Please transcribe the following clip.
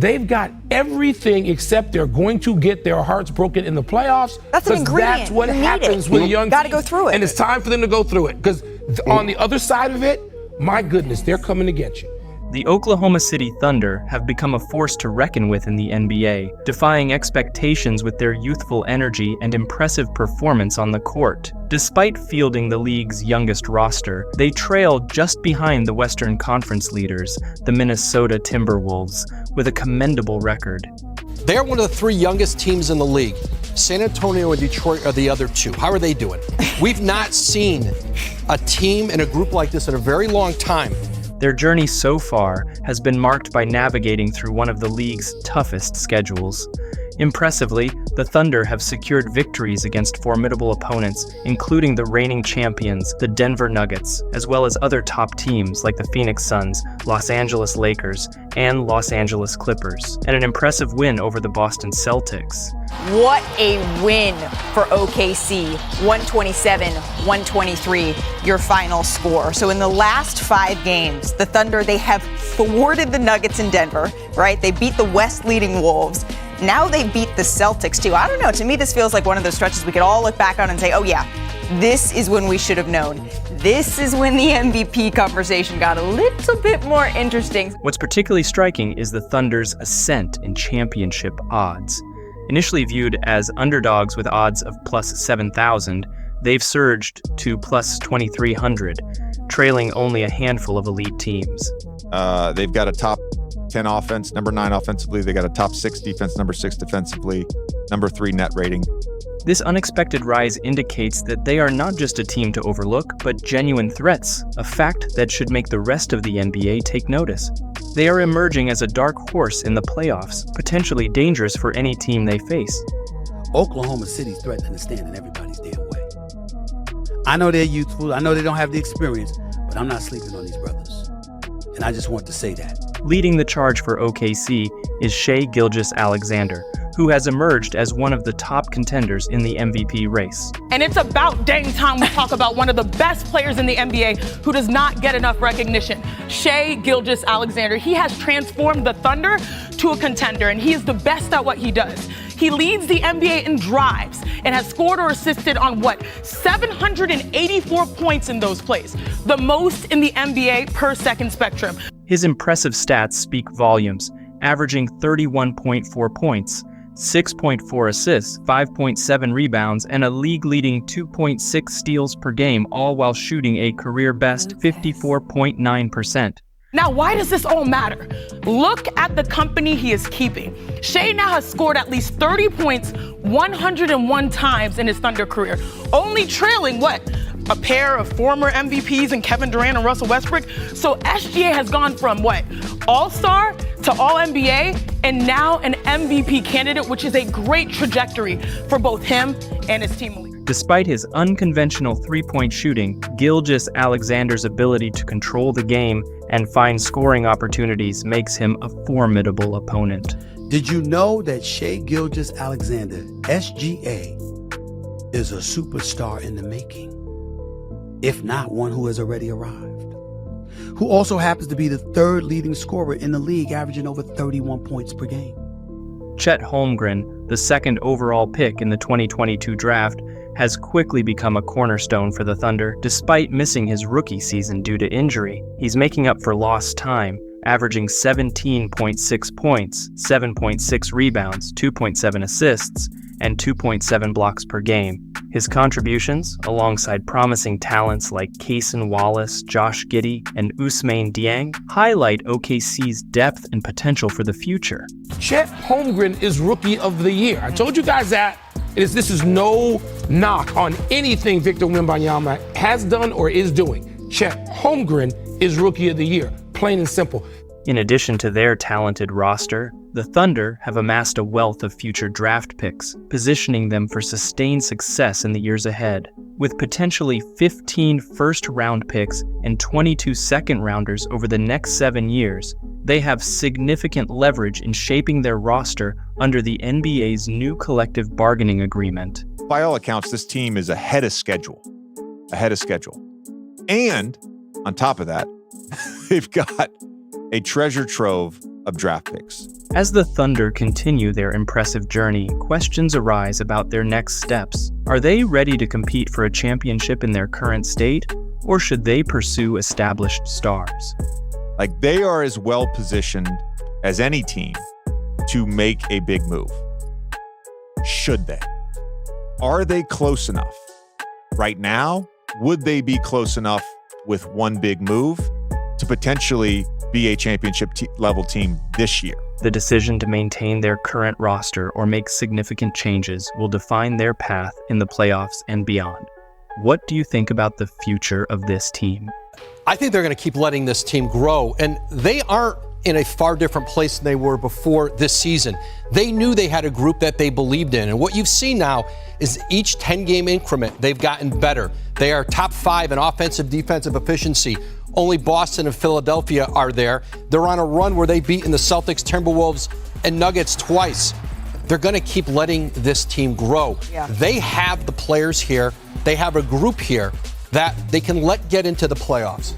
They've got everything except they're going to get their hearts broken in the playoffs. That's an ingredient. That's what you happens with a young team. Got to go through it. And it's time for them to go through it. Because on the other side of it, my goodness, they're coming to get you. The Oklahoma City Thunder have become a force to reckon with in the NBA, defying expectations with their youthful energy and impressive performance on the court. Despite fielding the league's youngest roster, they trail just behind the Western Conference leaders, the Minnesota Timberwolves, with a commendable record. They're one of the 3 youngest teams in the league. San Antonio and Detroit are the other 2. How are they doing? We've not seen a team in a group like this in a very long time. Their journey so far has been marked by navigating through one of the league's toughest schedules. Impressively, the Thunder have secured victories against formidable opponents, including the reigning champions, the Denver Nuggets, as well as other top teams like the Phoenix Suns, Los Angeles Lakers, and Los Angeles Clippers, and an impressive win over the Boston Celtics. What a win for OKC, 127-123, your final score. So in the last 5 games, the Thunder, they have thwarted the Nuggets in Denver, right? They beat the West leading Wolves. Now they beat the Celtics too. I don't know, to me this feels like one of those stretches we could all look back on and say, oh yeah, this is when we should have known. This is when the MVP conversation got a little bit more interesting. What's particularly striking is the Thunder's ascent in championship odds. Initially viewed as underdogs with odds of plus 7,000, they've surged to plus 2,300, trailing only a handful of elite teams. They've got a top 10 offense, number 9 offensively. They got a top 6 defense, number 6 defensively, number 3 net rating. This unexpected rise indicates that they are not just a team to overlook, but genuine threats, a fact that should make the rest of the NBA take notice. They are emerging as a dark horse in the playoffs, potentially dangerous for any team they face. Oklahoma City's threatening to stand in everybody's damn way. I know they're youthful, I know they don't have the experience, but I'm not sleeping on these brothers. And I just want to say that. Leading the charge for OKC is Shai Gilgeous-Alexander, who has emerged as one of the top contenders in the MVP race. And it's about dang time we talk about one of the best players in the NBA who does not get enough recognition. Shai Gilgeous-Alexander. He has transformed the Thunder to a contender, and he is the best at what he does. He leads the NBA in drives and has scored or assisted on 784 points in those plays, the most in the NBA per second spectrum. His impressive stats speak volumes, averaging 31.4 points, 6.4 assists, 5.7 rebounds, and a league-leading 2.6 steals per game, all while shooting a career-best 54.9%. Now, why does this all matter? Look at the company he is keeping. Shai now has scored at least 30 points 101 times in his Thunder career, only trailing a pair of former MVPs in Kevin Durant and Russell Westbrook. So SGA has gone from All-Star to All-NBA, and now an MVP candidate, which is a great trajectory for both him and his team. Despite his unconventional three-point shooting, Gilgeous-Alexander's ability to control the game and find scoring opportunities makes him a formidable opponent. Did you know that Shai Gilgeous-Alexander, SGA, is a superstar in the making? If not one who has already arrived. Who also happens to be the 3rd leading scorer in the league, averaging over 31 points per game. Chet Holmgren, the 2nd overall pick in the 2022 draft, has quickly become a cornerstone for the Thunder despite missing his rookie season due to injury. He's making up for lost time, averaging 17.6 points, 7.6 rebounds, 2.7 assists, and 2.7 blocks per game. His contributions, alongside promising talents like Cason Wallace, Josh Giddey, and Ousmane Dieng, highlight OKC's depth and potential for the future. Chet Holmgren is Rookie of the Year. I told you guys that. This is no knock on anything Victor Wembanyama has done or is doing. Chet Holmgren is Rookie of the Year, plain and simple. In addition to their talented roster, the Thunder have amassed a wealth of future draft picks, positioning them for sustained success in the years ahead. With potentially 15 first-round picks and 22 second-rounders over the next 7 years, they have significant leverage in shaping their roster under the NBA's new collective bargaining agreement. By all accounts, this team is ahead of schedule. And on top of that, they've got a treasure trove of draft picks. As the Thunder continue their impressive journey, questions arise about their next steps. Are they ready to compete for a championship in their current state, or should they pursue established stars? Like, they are as well positioned as any team to make a big move. Should they? Are they close enough? Right now, would they be close enough with one big move to potentially be a championship level team this year? The decision to maintain their current roster or make significant changes will define their path in the playoffs and beyond. What do you think about the future of this team? I think they're going to keep letting this team grow, and they aren't in a far different place than they were before this season. They knew they had a group that they believed in, and what you've seen now is each 10-game increment, they've gotten better. They are top 5 in offensive, defensive efficiency. Only Boston and Philadelphia are there. They're on a run where they've beaten the Celtics, Timberwolves, and Nuggets twice. They're going to keep letting this team grow. Yeah. They have the players here. They have a group here that they can let get into the playoffs.